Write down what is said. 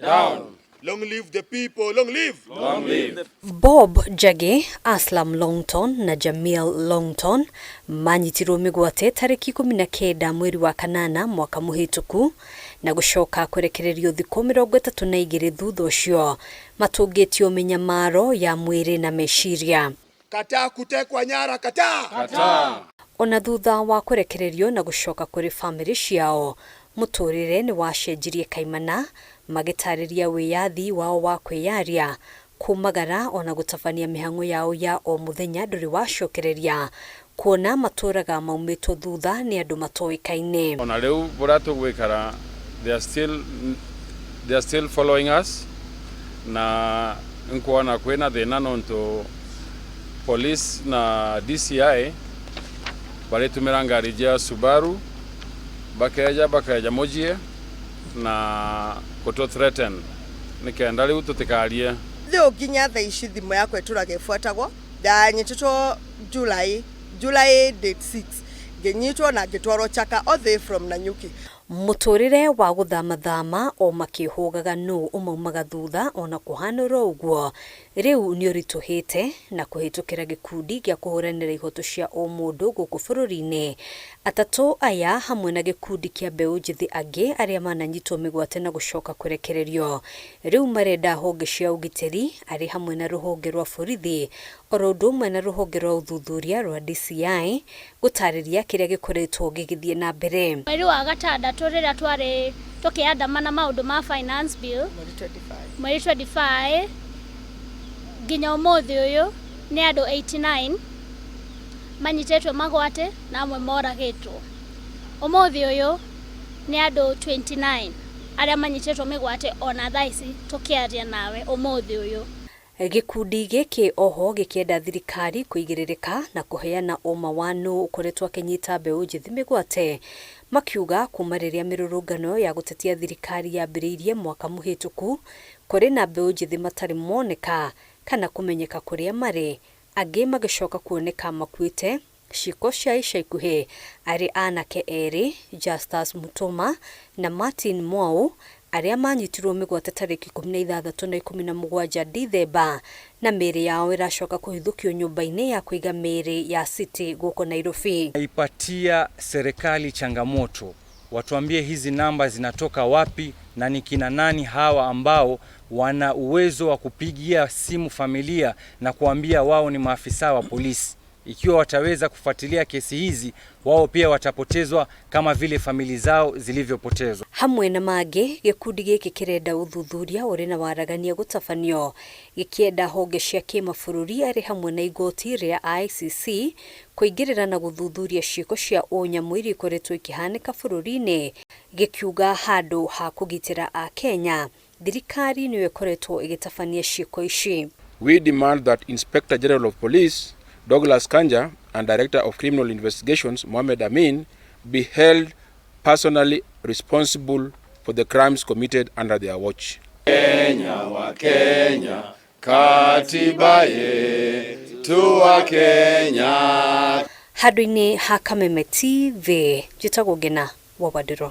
Down. Long live the people, long live. Long live. Bob Jage, Aslam Longton na Jamil Longton manyitirwo migwate tariki 19 mweri wa kanana mwaka muhituku na gucoka kwerekererio thikũ 32 thutha ucio matungĩtio mĩnyamaro ya mwĩrĩ na meciria. Kataa kutekwa nyara, kataa. Kataa. Ona thutha wa kwerekererio na gucoka kuri family ciao, muturire ni wacenjirie kaimana magĩtarĩria wiyathi wao wa kwĩyaria kumagara ona gutabania mĩhang'o yao ya o muthenya ndũrĩ wacokereria kuona matũraga maumĩtwo thutha nĩ andũ matoĩkaine. Ona rĩu buratu gwikara they are still following us na nkuona kwena thĩna nonto police na DCI baritumira ngari cia Subaru bakaja mojie na kuto threaten nikenda riu tutikarie leo ginya tha ici thimo yakwe turagefuatagwo ndanyititwo July date 6 genyitwo na gitwaro chaka all the way from Nanyuki. Muturire wa guthamathama o makihugaga no umaumaga thutha ona kuhanura uguo riu ni urituhite na kuhitukira gikundi gya kuhuranira ihoto cia o mundu guku bururi-ini. Atatu aya hamwe na gikundi kia mbeu njithi angi aria mananyitwo migwate na gucoka kurekererio riu marenda honge cia ugitiri ari hamwe na ruhonge rwa borithi oro undu umwe na ruhonge rwa uthuthuria rwa DCI gutariria kiria gikoretwo gigithie na mbere. Mweri wa gatandatu rira twari tukiandamana maundu ma finance bill mweri 25 ginya umuthi uyu ni andu 89 manyitetwe magwate na amwe moragitwo. Umuthi uyu ni andu 29 aria manyitetwo migwate ona thaici tukiaria nawe umuthi uyu. Gikundi giki oho gikienda thirikari kuigiririka na kuheana uma wanu ukoretwo akinyita mbeu njithi migwate makiuga kuma riria mirurungano ya gutetia thirikari yambiriirie mwaka muhituku kuri na mbeu njithi matari moneka kana kumenyeka kuria mari angi magicoka kuoneka makuite ciko cia ica ikuhi ari anake eri Justus Mutuma na Martin Mwau aria manyitirwo migwate tariki 16 na 17 Dithemba na mĩĩrĩ yao iracoka kuhithukio nyumba-ini ya kuiga mĩĩrĩ ya City guko Nairobi. Ipatia serikali changamoto, watuambie hizi namba zinatoka wapi na ni kina nani hawa ambao wana uwezo wa kupigia simu familia na kuambia wao ni maafisa wa polisi. Ikiwa wataweza kufuatilia kesi hizi, wao pia watapotezwa kama vile famili zao zilivyopotezwa. Hamwe na magi gikundi giki kirenda uthuthuria uri na waragania gutafanio gikienda honge cia kimabũrũri ari hamwe na igoti ria ICC kuingirira na guthuthuria ciiko cia unyamu iria ikoretwo ikihanika bũrũri-ini gikiuga handu ha kugitira a Kenya thirikari niyo ikoretwo igitabania ciiko ici. We demand that Inspector General of Police Douglas Kanja and Director of Criminal Investigations Mohamed Amin be held personally responsible for the crimes committed under their watch. Kenya wa Kenya katiba yetu wa Kenya. Handũ-inĩ ha Kameme TV, njĩtagwo Ngina wa Wadĩro.